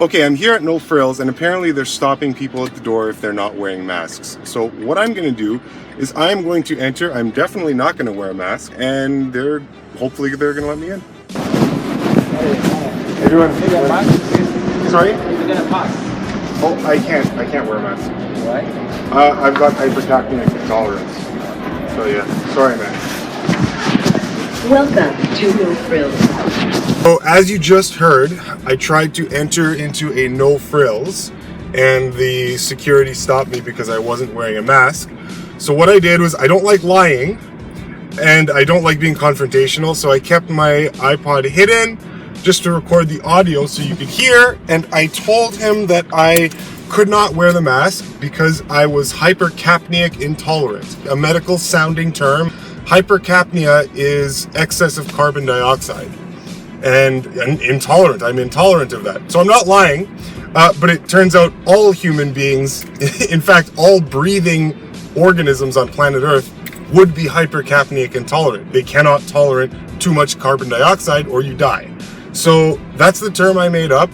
Okay, I'm here at No Frills, and apparently they're stopping people at the door if they're not wearing masks. So what I'm going to do is I'm going to enter. I'm definitely not going to wear a mask, and hopefully they're going to let me in. Everyone, sorry? You're gonna pass. Oh, I can't wear a mask. Why? I've got hypercapnic intolerance. So yeah, sorry, man. Welcome to No Frills. So as you just heard, I tried to enter into a No Frills, and the security stopped me because I wasn't wearing a mask. So what I did was, I don't like lying, and I don't like being confrontational, so I kept my iPod hidden just to record the audio so you could hear, and I told him that I could not wear the mask because I was hypercapnic intolerant, a medical sounding term. Hypercapnia is excess of carbon dioxide, and intolerant. I'm intolerant of that. So I'm not lying, but it turns out all human beings, in fact, all breathing organisms on planet Earth would be hypercapnic intolerant. They cannot tolerate too much carbon dioxide or you die. So that's the term I made up.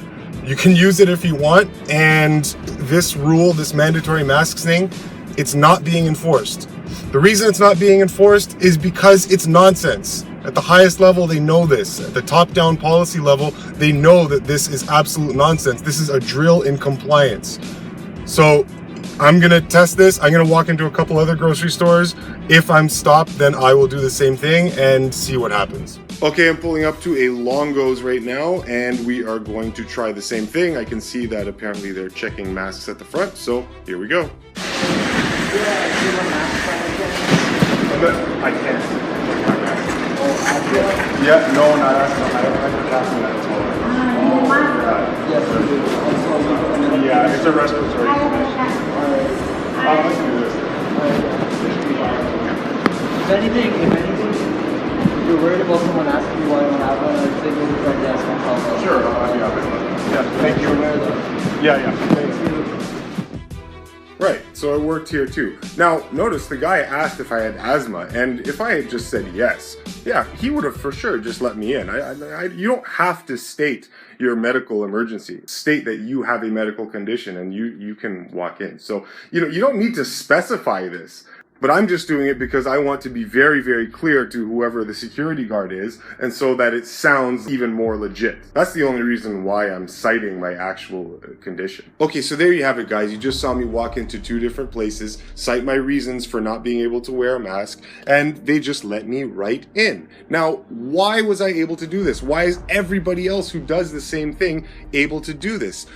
You can use it if you want, and this rule, this mandatory masks thing, it's not being enforced. The reason it's not being enforced is because it's nonsense. At the highest level, they know this. At the top-down policy level, they know that this is absolute nonsense. This is a drill in compliance. So I'm gonna test this. I'm gonna walk into a couple other grocery stores. If I'm stopped, then I will do the same thing and see what happens. Okay, I'm pulling up to a Longo's right now, and we are going to try the same thing. I can see that apparently they're checking masks at the front, so here we go. I can't. Yeah, no, not asthma. I don't have asthma at all. Yeah, it's a respiratory condition. Let's do this. If anything, you're worried about someone asking you why you don't have one, I'd say go to the front desk and tell them. Sure, yeah, thank you. Yeah, thanks. Right, so I worked here too. Now, notice the guy asked if I had asthma, and if I had just said yes, yeah, he would have for sure just let me in. You don't have to state your medical emergency. State that you have a medical condition and you can walk in. So, you don't need to specify this. But I'm just doing it because I want to be very, very clear to whoever the security guard is, and so that it sounds even more legit. That's the only reason why I'm citing my actual condition. Okay, so there you have it, guys. You just saw me walk into two different places, cite my reasons for not being able to wear a mask, and they just let me right in. Now, why was I able to do this? Why is everybody else who does the same thing able to do this?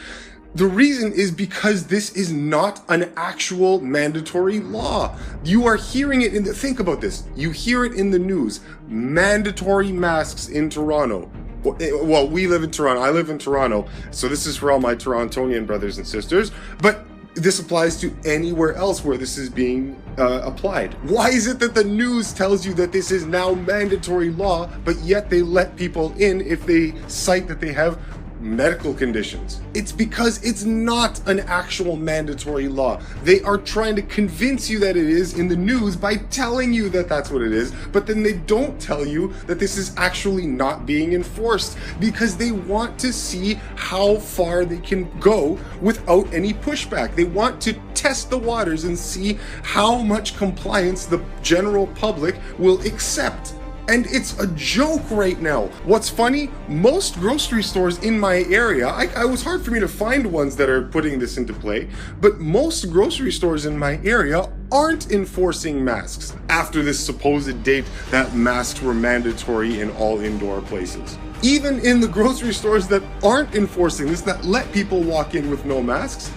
The reason is because this is not an actual mandatory law. You are hearing it think about this. You hear it in the news. Mandatory masks in Toronto. Well, we live in Toronto. I live in Toronto. So this is for all my Torontonian brothers and sisters. But this applies to anywhere else where this is being applied. Why is it that the news tells you that this is now mandatory law, but yet they let people in if they cite that they have medical conditions? It's because it's not an actual mandatory law. They are trying to convince you that it is in the news by telling you that that's what it is, but then they don't tell you that this is actually not being enforced because they want to see how far they can go without any pushback. They want to test the waters and see how much compliance the general public will accept. And it's a joke right now. What's funny, most grocery stores in my area, it was hard for me to find ones that are putting this into play, but most grocery stores in my area aren't enforcing masks after this supposed date that masks were mandatory in all indoor places. Even in the grocery stores that aren't enforcing this, that let people walk in with no masks,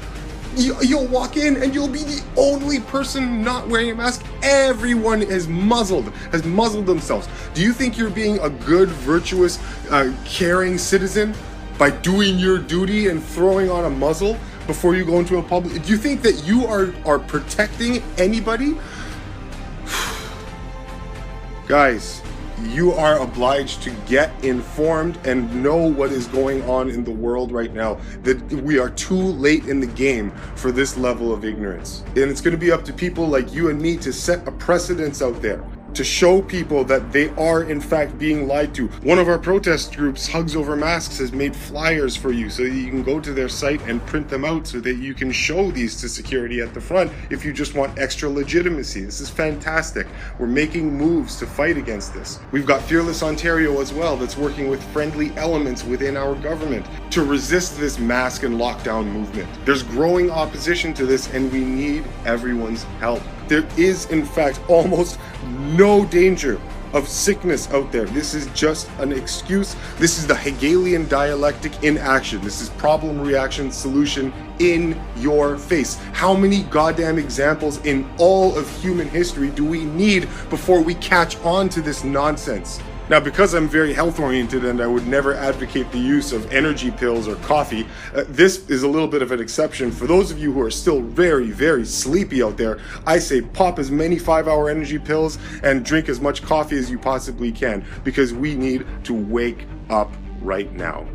you'll walk in and you'll be the only person not wearing a mask. Everyone has muzzled themselves. Do you think you're being a good, virtuous, caring citizen by doing your duty and throwing on a muzzle before you go into a public? Do you think that you are protecting anybody? Guys, you are obliged to get informed and know what is going on in the world right now. That we are too late in the game for this level of ignorance. And it's going to be up to people like you and me to set a precedence out there. to show people that they are in fact being lied to. One of our protest groups, Hugs Over Masks, has made flyers for you so that you can go to their site and print them out so that you can show these to security at the front if you just want extra legitimacy. This is fantastic. We're making moves to fight against this. We've got Fearless Ontario as well that's working with friendly elements within our government to resist this mask and lockdown movement. There's growing opposition to this and we need everyone's help. There is in fact almost no danger of sickness out there. This is just an excuse. This is the Hegelian dialectic in action. This is problem, reaction, solution in your face. How many goddamn examples in all of human history do we need before we catch on to this nonsense? Now, because I'm very health oriented and I would never advocate the use of energy pills or coffee, this is a little bit of an exception. For those of you who are still very, very sleepy out there, I say pop as many 5-hour energy pills and drink as much coffee as you possibly can, because we need to wake up right now.